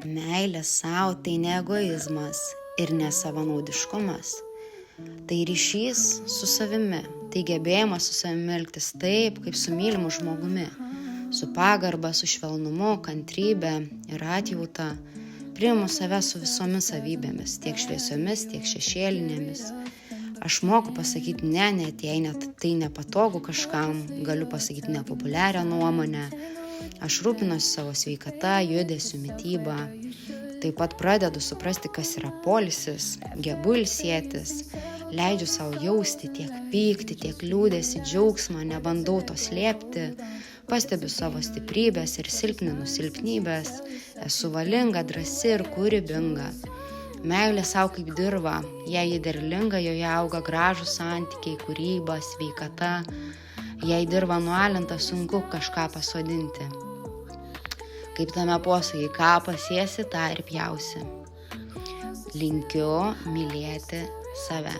Meilė savo tai ne egoizmas ir ne savanaudiškumas. Tai ryšys su savimi, tai gebėjimas su savimi elgtis taip, kaip su mylimu žmogumi, su pagarba, su švelnumu, kantrybė ir atjauta. Priimu save su visomis savybėmis, tiek šviesiomis, tiek šešėlinėmis. Aš moku pasakyti ne, net jei net tai nepatogu kažkam, galiu pasakyti nepopuliarią nuomonę. Aš rūpinuosi savo sveikata, judesiu, mityba. Taip pat pradedu suprasti, kas yra poilsis, gebu ilsėtis, leidžiu savo jausti tiek pyktį, tiek liūdesį, džiaugsmą, nebandau to slėpti, pastebiu savo stiprybės ir silpninu silpnybės, esu valinga, drąsi ir kūrybinga. Meilė savo kaip dirva, jei ji derlinga, joje auga gražūs santykiai, kūryba, sveikata. Jei dirva nualinta, sunku kažką pasodinti. Kaip tame posakyje, ką pasėsi, tą ir pjausi. Linkiu mylėti save.